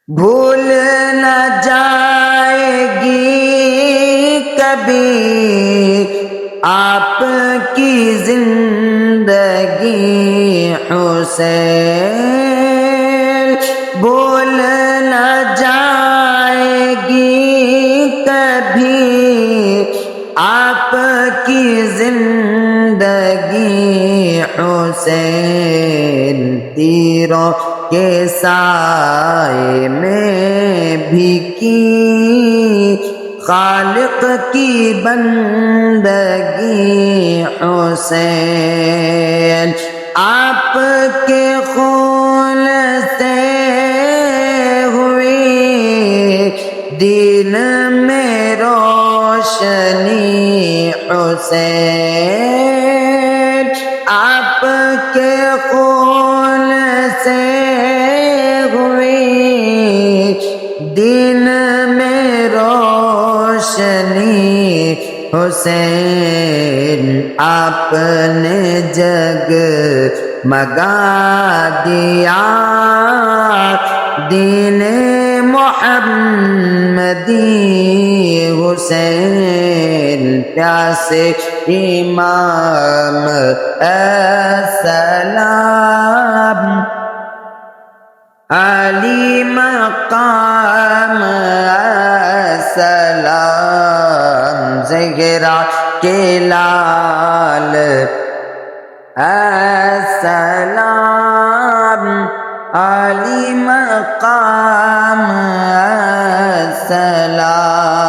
بھول نہ جائے گی کبھی آپ کی زندگی حسین، بھول نہ جائے گی کبھی آپ کی زندگی حسین، تیروں کے سائے میں بھی کی خالق کی بندگی حسین، آپ کے خون سے ہوئی دین میں روشنی حسین، آپ کے خون سے ہوئی دین میں روشنی حسین، آپ نے جگ مگا دیا دین محمدی حسین، پیاسے امام السلام علی مقام السلام، زہرا کے لال السلام علی مقام السلام۔